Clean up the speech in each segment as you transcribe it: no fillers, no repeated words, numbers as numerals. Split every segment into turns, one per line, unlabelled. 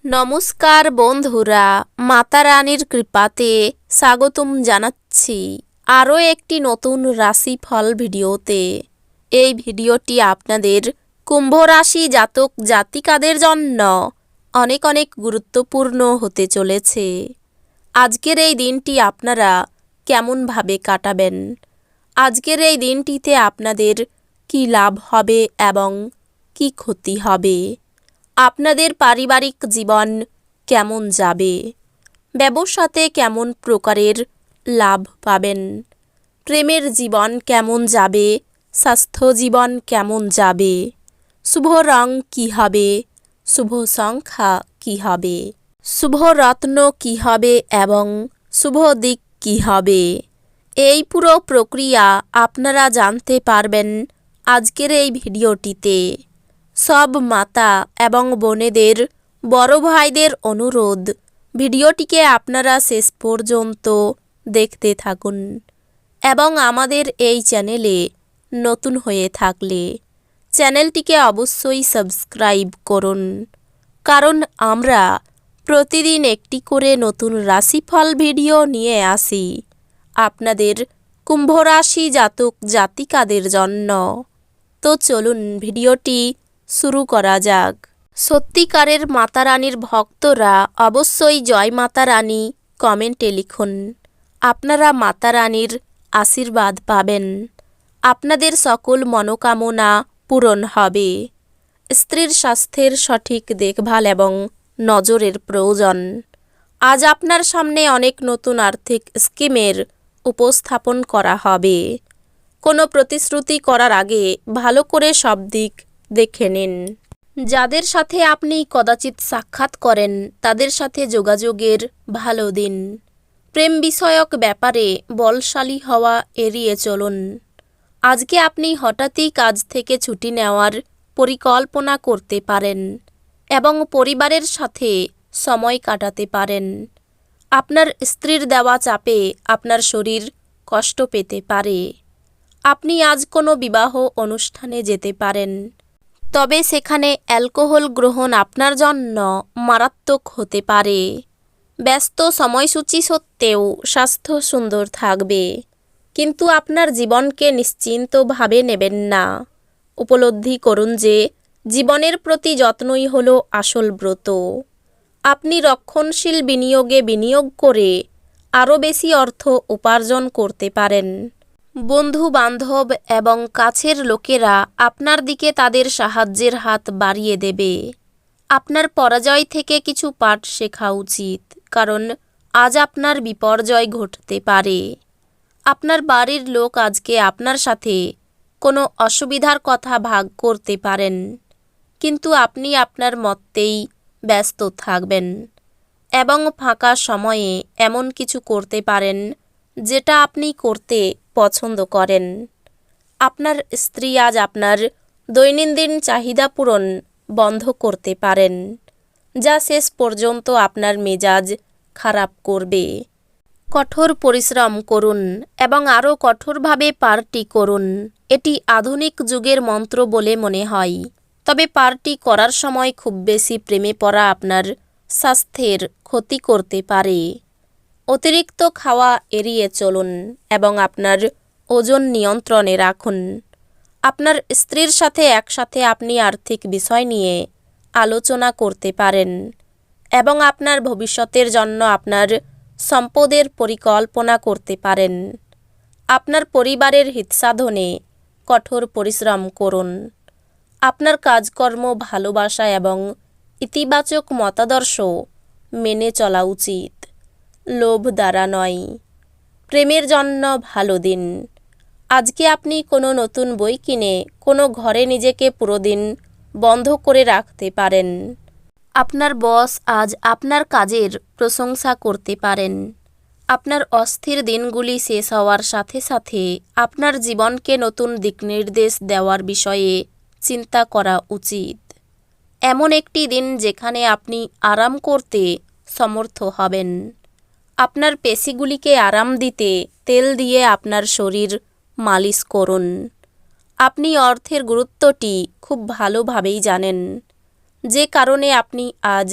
নমস্কার বন্ধুরা, মাতা রানীর কৃপাতে স্বাগতম জানাচ্ছি আরও একটি নতুন রাশিফল ভিডিওতে। এই ভিডিওটি আপনাদের কুম্ভ রাশি জাতক জাতিকাদের জন্য অনেক অনেক গুরুত্বপূর্ণ হতে চলেছে। আজকের এই দিনটি আপনারা কেমনভাবে কাটাবেন, আজকের এই দিনটিতে আপনাদের কি লাভ হবে এবং কি ক্ষতি হবে, আপনাদের পারিবারিক জীবন কেমন যাবে, ব্যবসাতে কেমন প্রকারের লাভ পাবেন, প্রেমের জীবন কেমন যাবে, স্বাস্থ্য জীবন কেমন যাবে, শুভ রং কী হবে, শুভ সংখ্যা কী হবে, শুভ রত্ন কী হবে এবং শুভ দিক কী হবে, এই পুরো প্রক্রিয়া আপনারা জানতে পারবেন আজকের এই ভিডিওটিতে। সব মাতা এবং বোনেদের, বড় ভাইদের অনুরোধ, ভিডিওটিকে আপনারা শেষ পর্যন্ত দেখতে থাকুন এবং আমাদের এই চ্যানেলে নতুন হয়ে থাকলে চ্যানেলটিকে অবশ্যই সাবস্ক্রাইব করুন, কারণ আমরা প্রতিদিন একটি করে নতুন রাশিফল ভিডিও নিয়ে আসি আপনাদের কুম্ভ রাশি জাতক জাতিকাদের জন্য। তো চলুন ভিডিওটি শুরু করা যাক। সত্যিকারের মাতা রানীর ভক্তরা অবশ্যই জয় মাতা রানী কমেন্টে লিখুন। আপনারা মাতা রানীর আশীর্বাদ পাবেন, আপনাদের সকল মনোকামনা পূরণ হবে। স্ত্রীর স্বাস্থ্যের সঠিক দেখভাল এবং নজরের প্রয়োজন। আজ আপনার সামনে অনেক নতুন আর্থিক স্কিমের উপস্থাপন করা হবে। কোনো প্রতিশ্রুতি করার আগে ভালো করে সব দিক দেখে নিন। যাদের সাথে আপনি কদাচিৎ সাক্ষাৎ করেন তাদের সাথে যোগাযোগের ভালো দিন। প্রেম বিষয়ক ব্যাপারে বলশালী হওয়া এড়িয়ে চলুন। আজকে আপনি হঠাৎই কাজ থেকে ছুটি নেওয়ার পরিকল্পনা করতে পারেন এবং পরিবারের সাথে সময় কাটাতে পারেন। আপনার স্ত্রীর দেওয়া চাপে আপনার শরীর কষ্ট পেতে পারে। আপনি আজ কোনো বিবাহ অনুষ্ঠানে যেতে পারেন, তবে সেখানে অ্যালকোহল গ্রহণ আপনার জন্য মারাত্মক হতে পারে। ব্যস্ত সময়সূচি সত্ত্বেও স্বাস্থ্য সুন্দর থাকবে, কিন্তু আপনার জীবনকে নিশ্চিন্তভাবে নেবেন না। উপলব্ধি করুন যে জীবনের প্রতি যত্নই হলো আসল ব্রত। আপনি রক্ষণশীল বিনিয়োগে বিনিয়োগ করে আরও বেশি অর্থ উপার্জন করতে পারেন। বন্ধু বান্ধব এবং কাছের লোকেরা আপনার দিকে তাদের সাহায্যের হাত বাড়িয়ে দেবে। আপনার পরাজয় থেকে কিছু পাঠ শেখা উচিত, কারণ আজ আপনার বিপর্যয় ঘটতে পারে। আপনার বাড়ির লোক আজকে আপনার সাথে কোনো অসুবিধার কথা ভাগ করতে পারেন, কিন্তু আপনি আপনার মতেই ব্যস্ত থাকবেন এবং ফাঁকা সময়ে এমন কিছু করতে পারেন যেটা আপনি করতে পছন্দ করেন। আপনার স্ত্রী আজ আপনার দৈনন্দিন চাহিদা পূরণ বন্ধ করতে পারেন, যা শেষ পর্যন্ত আপনার মেজাজ খারাপ করবে। কঠোর পরিশ্রম করুন এবং আরও কঠোরভাবে পার্টি করুন। এটি আধুনিক যুগের মন্ত্র বলে মনে হয়, তবে পার্টি করার সময় খুব বেশি প্রেমে পড়া আপনার স্বাস্থ্যের ক্ষতি করতে পারে। অতিরিক্ত খাওয়া এড়িয়ে চলুন এবং আপনার ওজন নিয়ন্ত্রণে রাখুন। আপনার স্ত্রীর সাথে একসাথে আপনি আর্থিক বিষয় নিয়ে আলোচনা করতে পারেন এবং আপনার ভবিষ্যতের জন্য আপনার সম্পদের পরিকল্পনা করতে পারেন। আপনার পরিবারের হিতসাধনে কঠোর পরিশ্রম করুন। আপনার কাজকর্ম, ভালোবাসা এবং ইতিবাচক মতাদর্শ মেনে চলা উচিত, লোভ দ্বারা নয়। প্রেমের জন্য ভালো দিন। আজকে আপনি কোনো নতুন বই কিনে কোনো ঘরে নিজেকে পুরো দিন বন্ধ করে রাখতে পারেন। আপনার বস আজ আপনার কাজের প্রশংসা করতে পারেন। আপনার অস্থির দিনগুলি শেষ হওয়ার সাথে সাথে আপনার জীবনকে নতুন দিকনির্দেশ দেওয়ার বিষয়ে চিন্তা করা উচিত। এমন একটি দিন যেখানে আপনি আরাম করতে সমর্থ হবেন। আপনার পেশিগুলিকে আরাম দিতে তেল দিয়ে আপনার শরীর মালিশ করুন। আপনি অর্থের গুরুত্বটি খুব ভালোভাবেই জানেন, যে কারণে আপনি আজ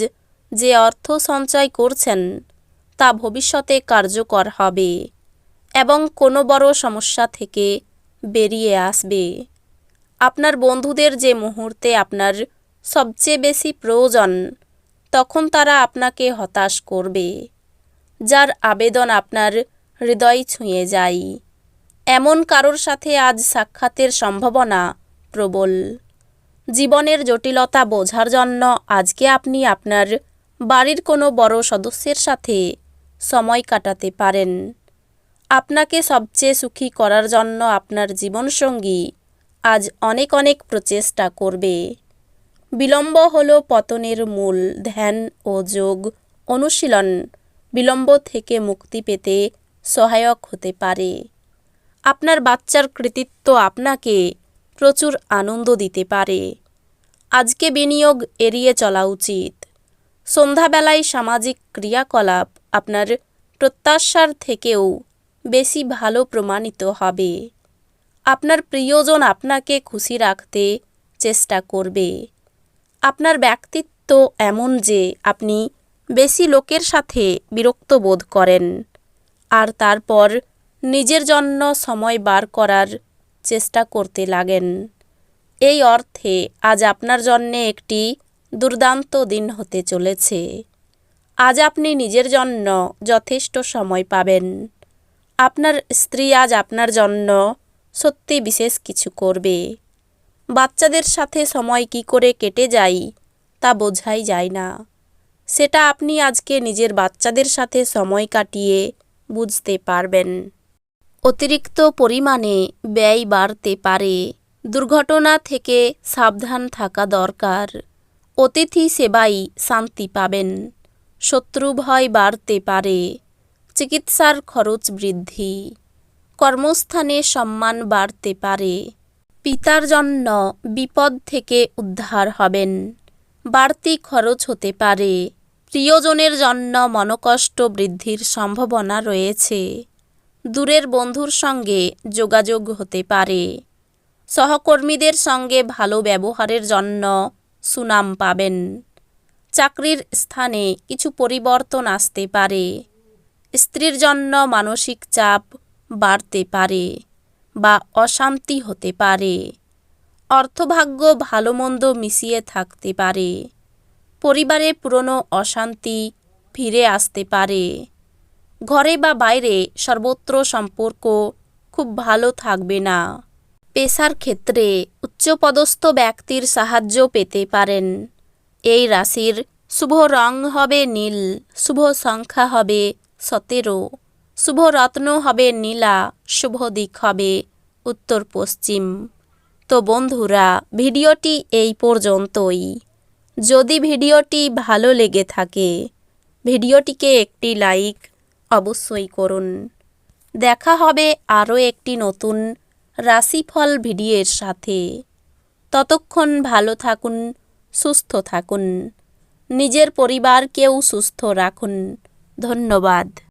যে অর্থ সঞ্চয় করছেন তা ভবিষ্যতে কার্যকর হবে এবং কোনো বড় সমস্যা থেকে বেরিয়ে আসবে। আপনার বন্ধুদের যে মুহূর্তে আপনার সবচেয়ে বেশি প্রয়োজন তখন তারা আপনাকে হতাশ করবে, যার আবেদন আপনার হৃদয় ছুঁয়ে যায়। এমন কারোর সাথে আজ সাক্ষাতের সম্ভাবনা প্রবল। জীবনের জটিলতা বোঝার জন্য আজকে আপনি আপনার বাড়ির কোনো বড় সদস্যের সাথে সময় কাটাতে পারেন। আপনাকে সবচেয়ে সুখী করার জন্য আপনার জীবনসঙ্গী আজ অনেক অনেক প্রচেষ্টা করবে। বিলম্ব হলো পতনের মূল। ধ্যান ও যোগ অনুশীলন বিলম্ব থেকে মুক্তি পেতে সহায়ক হতে পারে। আপনার বাচ্চার কৃতিত্ব আপনাকে প্রচুর আনন্দ দিতে পারে। আজকে বিনিয়োগ এড়িয়ে চলা উচিত। সন্ধ্যাবেলায় সামাজিক ক্রিয়াকলাপ আপনার প্রত্যাশার থেকেও বেশি ভালো প্রমাণিত হবে। আপনার প্রিয়জন আপনাকে খুশি রাখতে চেষ্টা করবে। আপনার ব্যক্তিত্ব এমন যে আপনি বেশি লোকের সাথে বিরক্ত বোধ করেন আর তারপর নিজের জন্য সময় বার করার চেষ্টা করতে লাগেন। এই অর্থে আজ আপনার জন্যে একটি দুর্দান্ত দিন হতে চলেছে। আজ আপনি নিজের জন্য যথেষ্ট সময় পাবেন। আপনার স্ত্রী আজ আপনার জন্য সত্যি বিশেষ কিছু করবে। বাচ্চাদের সাথে সময় কী করে কেটে যায় তা বোঝাই যায় না। সেটা আপনি আজকে নিজের বাচ্চাদের সাথে সময় কাটিয়ে বুঝতে পারবেন। অতিরিক্ত পরিমাণে ব্যয় বাড়তে পারে। দুর্ঘটনা থেকে সাবধান থাকা দরকার। অতিথি সেবায় শান্তি পাবেন। শত্রু ভয় বাড়তে পারে। চিকিৎসার খরচ বৃদ্ধি। কর্মস্থানে সম্মান বাড়তে পারে। পিতার জন্য বিপদ থেকে উদ্ধার হবেন। বাড়তি খরচ হতে পারে। প্রিয়জনের জন্য মনোকষ্ট বৃদ্ধির সম্ভাবনা রয়েছে। দূরের বন্ধুর সঙ্গে যোগাযোগ হতে পারে। সহকর্মীদের সঙ্গে ভালো ব্যবহারের জন্য সুনাম পাবেন। চাকরির স্থানে কিছু পরিবর্তন আসতে পারে। স্ত্রীর জন্য মানসিক চাপ বাড়তে পারে বা অশান্তি হতে পারে। অর্থভাগ্য ভালো মন্দ মিশিয়ে থাকতে পারে। পরিবারে পুরনো অশান্তি ফিরে আসতে পারে। ঘরে বা বাইরে সর্বত্র সম্পর্ক খুব ভালো থাকবে না। পেশার ক্ষেত্রে উচ্চপদস্থ ব্যক্তির সাহায্য পেতে পারেন। এই রাশির শুভ রং হবে নীল, শুভ সংখ্যা হবে 17, শুভ রত্ন হবে নীলা, শুভ দিক হবে উত্তর পশ্চিম। তো বন্ধুরা, ভিডিওটি এই পর্যন্তই। যদি ভিডিওটি ভালো লেগে থাকে ভিডিওটিকে একটি লাইক অবশ্যই করুন। দেখা হবে আরও একটি নতুন রাশিফল ভিডিওর সাথে। ততক্ষণ ভালো থাকুন, সুস্থ থাকুন, নিজের পরিবারকেও সুস্থ রাখুন। ধন্যবাদ।